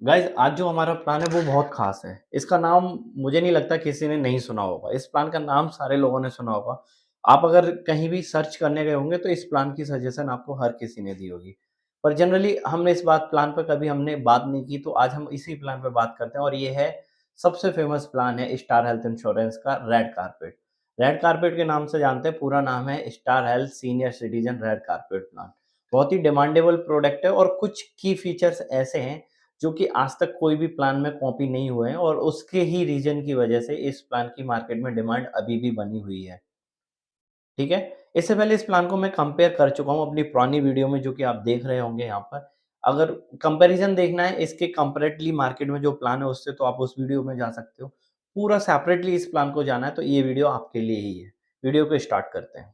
Guys आज जो हमारा प्लान है वो बहुत खास है। इसका नाम मुझे नहीं लगता किसी ने नहीं सुना होगा। इस प्लान का नाम सारे लोगों ने सुना होगा। आप अगर कहीं भी सर्च करने गए होंगे तो इस प्लान की सजेशन आपको हर किसी ने दी होगी। पर जनरली हमने इस बात प्लान पे कभी हमने बात नहीं की, तो आज हम इसी प्लान पे बात करते हैं और ये है सबसे फेमस प्लान है स्टार हेल्थ इंश्योरेंस का रेड कारपेट। रेड कारपेट के नाम से जानते हैं, पूरा नाम है star health senior citizen red carpet plan. बहुत ही डिमांडेबल प्रोडक्ट है और कुछ की फीचर्स ऐसे हैं जो कि आज तक कोई भी प्लान में कॉपी नहीं हुए हैं और उसके ही रीज़न की वजह से इस प्लान की मार्केट में डिमांड अभी भी बनी हुई है, ठीक है? इससे पहले इस प्लान को मैं कंपेयर कर चुका हूँ अपनी पुरानी वीडियो में, जो कि आप देख रहे होंगे यहाँ पर। अगर कंपैरिज़न देखना है इसके कंपैरेटली मार्केट में जो प्लान है उससे, तो आप उस वीडियो में जा सकते हो। पूरा सेपरेटली इस प्लान को जाना है तो ये वीडियो आपके लिए ही है। वीडियो को स्टार्ट करते हैं।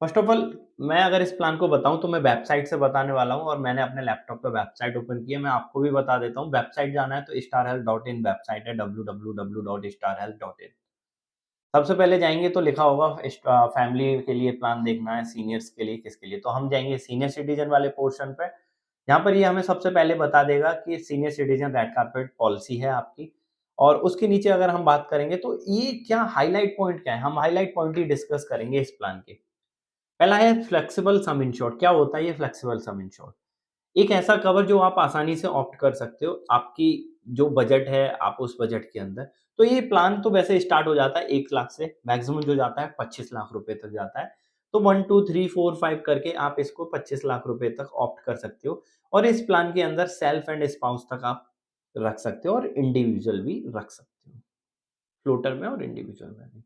फर्स्ट ऑफ ऑल, मैं अगर इस प्लान को बताऊँ तो मैं वेबसाइट से बताने वाला हूँ और मैंने अपने लैपटॉप पे वेबसाइट ओपन की है। मैं आपको भी बता देता हूँ, वेबसाइट जाना है तो starhealth.in वेबसाइट है, www.starhealth.in। सबसे पहले जाएँगे तो लिखा होगा फैमिली के लिए प्लान देखना है, सीनियर्स के लिए, किसके लिए? तो हम जाएँगे सीनियर सिटीज़न वाले पोर्शन पे। यहाँ पर ये हमें सबसे पहले बता देगा कि senior citizen red carpet policy है आपकी। और उसके नीचे अगर हम बात करेंगे तो ये क्या हाइलाइट पॉइंट क्या है? हम हाइलाइट पॉइंट ही डिस्कस करेंगे इस प्लान के। पहला है फ्लेक्सिबल सम इंश्योर्ड। क्या होता है ये फ्लेक्सिबल सम इंश्योर्ड? एक ऐसा कवर जो आप आसानी से ऑप्ट कर सकते हो, आपकी जो बजट है, आप उस बजट के अंदर। तो ये प्लान तो वैसे स्टार्ट हो जाता है 1 लाख से, मैक्सिमम जो जाता है 25 लाख रुपए तक जाता है। तो 1, 2, 3, 4, 5 करके आप इसको 25 लाख रुपए तक ऑप्ट कर सकते हो और इस प्लान के अंदर सेल्फ एंड स्पाउस तक आप रख सकते हो और इंडिविजुअल भी रख सकते हो, फ्लोटर में और इंडिविजुअल में भी।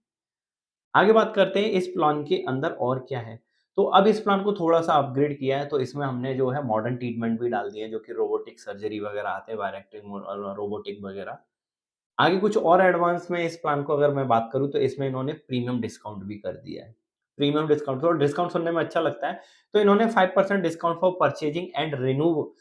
आगे बात करते हैं इस प्लान के अंदर और क्या है। तो अब इस प्लान को थोड़ा-सा अपग्रेड किया है, तो इसमें हमने जो है मॉडर्न ट्रीटमेंट भी डाल दिए हैं, जो कि रोबोटिक सर्जरी वगैरह आते हैं, वायरेक्टिंग और रोबोटिक वगैरह। आगे कुछ और एडवांस में इस प्लान को अगर मैं बात करूँ तो इसमें इन्होंने प्रीमियम डिस्काउंट भी कर दिया है। प्रीमियम डिस्काउंट, तो डिस्काउंट सुनने में अच्छा लगता है, तो इन्होंने 5% discount for purchasing and renew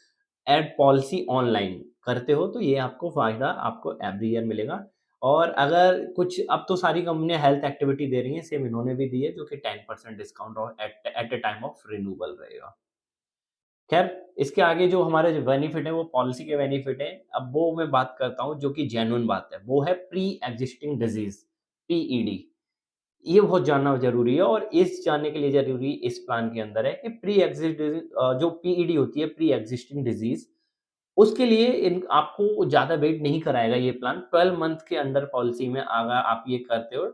add policy online करते हो, तो ये आपको फ़ायदा आपको एवरी ईयर मिलेगा। और अगर कुछ, अब तो सारी कंपनियाँ हेल्थ एक्टिविटी दे रही हैं, सेम इन्होंने भी दी है, जो कि 10% डिस्काउंट और at at a time of renewal रहेगा। खैर, इसके आगे जो हमारे जो बेनिफिट है वो पॉलिसी के बेनिफिट हैं। अब वो मैं बात करता हूँ जो कि जेन्युइन बात है, वो है प्री एक्जिस्टिंग डिजीज़, पीईडी। ये बहुत जानना ज़रूरी है और इस जानने के लिए ज़रूरी इस प्लान के अंदर है कि जो पीईडी होती है, प्री एक्जिस्टिंग डिजीज़, उसके लिए इन आपको ज़्यादा वेट नहीं कराएगा ये प्लान। 12 मंथ के अंडर पॉलिसी में अगर आप ये करते हो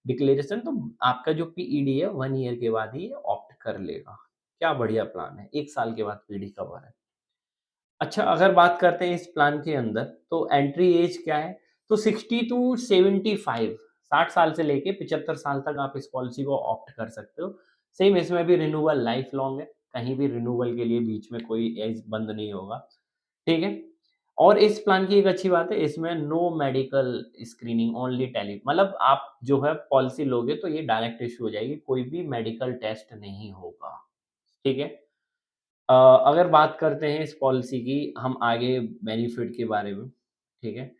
डिक्लेरेशन, तो आपका जो पीईडी है 1 ईयर के बाद ही ये ऑप्ट कर लेगा। क्या बढ़िया प्लान है, 1 साल के बाद पीडी कवर है। अच्छा, अगर बात करते हैं इस प्लान के अंदर, तो एंट्री एज क्या है? तो 60 टू 75, 60 साल से लेके 75 साल तक आप इस पॉलिसी को ऑप्ट कर सकते हो। सेम इसमें भी रिन्यूअल लाइफ लॉन्ग है, कहीं भी रिन्यूअल के लिए बीच में कोई एज बंद नहीं होगा, ठीक है? और इस प्लान की एक अच्छी बात है, इसमें no medical screening, only tele, मतलब आप जो है पॉलिसी लोगे तो ये डायरेक्ट इश्यू हो जाएगी, कोई भी मेडिकल टेस्ट नहीं होगा, ठीक है? अ, अगर बात करते हैं इस पॉलिसी की हम आगे बेनिफिट के बारे में, ठीक है?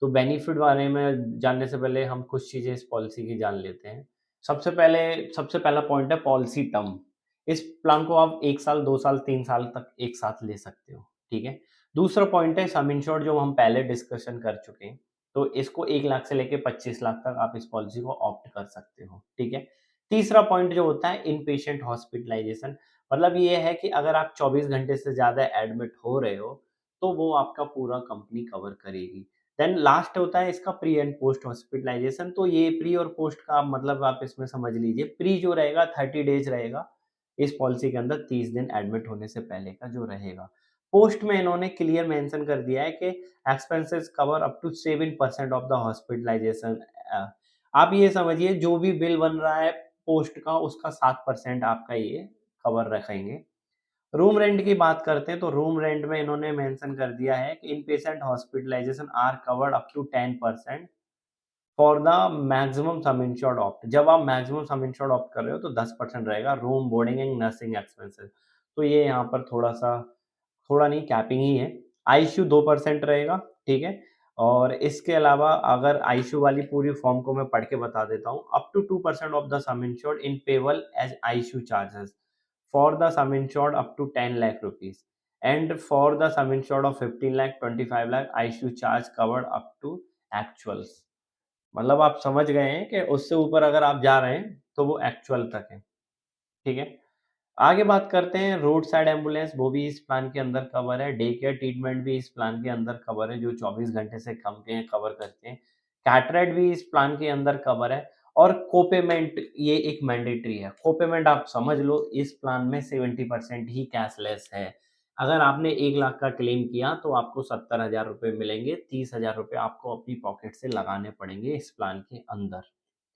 तो बेनिफिट बारे में जानने से पहले हम कुछ चीज़ें इस पॉलिसी की जान लेते हैं। सबसे पहला पॉइंट है पॉलिसी टर्म। इस प्लान को आप 1 साल, 2 साल, 3 साल तक एक साथ ले सकते हो, ठीक है? दूसरा पॉइंट है सम इंश्योर्ड, जो हम पहले डिस्कशन कर चुके हैं। तो इसको 1 लाख से लेके 25 लाख तक आप इस पॉलिसी को ऑप्ट कर सकते हो, ठीक है? तीसरा पॉइंट जो होता है इनपेशेंट हॉस्पिटलाइज़ेशन, मतलब ये है कि अगर आप 24 घंटे से ज़्यादा एडमिट हो रहे हो, तो वो आपका पूरा कंपनी कवर करेगी। देन लास्ट होता है इसका प्री एंड पोस्ट हॉस्पिटलाइज़ेशन, तो ये प्री और पोस्ट का आप मतलब आप इसमें समझ लीजिए, प्री जो रहेगा 30 डेज़ रहेगा, इस पॉलिसी के अंदर 30 दिन एडमिट होने से पहले का जो रहेगा। पोस्ट में इन्होंने क्लियर मेंशन कर दिया है कि expenses cover up to 7% of the hospitalization. Uh, आप ये समझिए जो भी बिल बन रहा है पोस्ट का, उसका 7% आपका ये कवर रखेंगे। रूम रेंट की बात करते हैं तो रूम रेंट में इन्होंने मेंशन कर दिया है कि inpatient hospitalization are covered up to 10% for the maximum sum insured opt. जब आप मैक्सिमम सम इंश्योर्ड ऑप्ट कर रहे हो तो 10% रहेगा room, boarding and nursing expenses. तो ये यहाँ पर थोड़ा-सा, थोड़ा नहीं कैपिंग ही है। आईसीयू 2% रहेगा, ठीक है? और इसके अलावा अगर आईसीयू वाली पूरी फॉर्म को मैं पढ़ के बता देता हूँ, up to 2% of the sum insured in payable as ICU charges for the sum insured up to 10 lakh rupees. And for the sum insured of 15 lakh 25 lakh ICU charge covered up to actuals. मतलब आप समझ गए हैं कि उससे ऊपर अगर आप जा रहे हैं तो वो एक्चुअल तक है, ठीक है। आगे बात करते हैं रोड साइड एम्बुलेंस, वो भी इस प्लान के अंदर कवर है। डे केयर ट्रीटमेंट भी इस प्लान के अंदर कवर है, जो 24 घंटे से कम के हैं कवर करते हैं। कैटरेक्ट भी इस प्लान के अंदर कवर है। और कोपेमेंट ये एक मैंडेटरी है। कोपेमेंट आप समझ लो इस प्लान में 70% ही कैशलेस है। अगर आपने 1 लाख का क्लेम किया तो आपको 70,000 रुपए मिलेंगे, 30,000 रुपए आपको अपनी पॉकेट से लगाने पड़ेंगे इस प्लान के अंदर,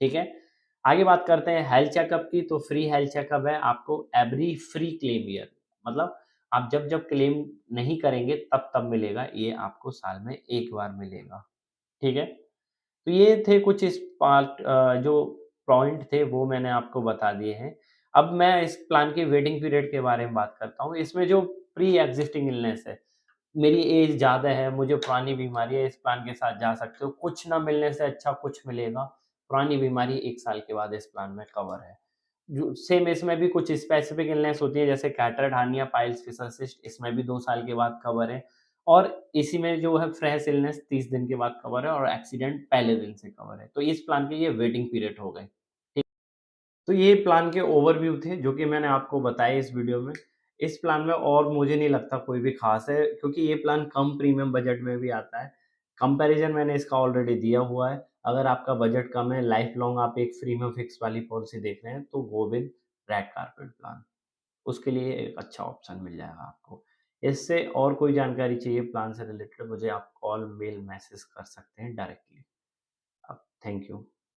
ठीक है। आगे बात करते हैं हेल्थ चेकअप की, तो फ्री हेल्थ चेकअप है आपको एवरी फ्री क्लेम ईयर, मतलब आप जब-जब क्लेम नहीं करेंगे तब-तब मिलेगा, ये आपको साल में 1 बार मिलेगा, ठीक है? तो ये थे कुछ इस पार्ट जो पॉइंट थे वो मैंने आपको बता दिए हैं। अब मैं इस प्लान के वेटिंग पीरियड के बारे में बात करता हूँ। इसमें जो प्री एक्जिस्टिंग इलनेस है, मेरी एज ज़्यादा है, मुझे पुरानी बीमारी है, इस प्लान के साथ जा सकते हो। कुछ ना मिलने से अच्छा कुछ मिलेगा। पुरानी बीमारी 1 साल के बाद इस प्लान में कवर है। जो सेम इसमें भी कुछ स्पेसिफिक इलनेस होती है जैसे cataract, hernia, piles, fissure cyst, इसमें भी 2 साल के बाद कवर है। और इसी में जो है फ्रेश इलनेस 30 दिन के बाद कवर है और एक्सीडेंट पहले दिन से कवर है। तो इस प्लान के ये वेटिंग पीरियड हो गए। तो ये प्लान के ओवरव्यू थे जो कि मैंने आपको बताए इस वीडियो में। इस प्लान में और मुझे नहीं लगता कोई भी ख़ास है क्योंकि ये प्लान कम प्रीमियम बजट में भी आता है। कंपैरिज़न मैंने इसका ऑलरेडी दिया हुआ है। अगर आपका बजट कम है, लाइफ़ लॉन्ग आप एक प्रीमियम फिक्स वाली पॉलिसी देख रहे हैं तो go with red carpet plan. उसके लिए एक अच्छा ऑप्शन मिल जाएगा आपको। इससे और कोई जानकारी चाहिए प्लान से रिलेटेड मुझे आप कॉल, मेल, मैसेज कर सकते हैं डायरेक्टली। Thank you.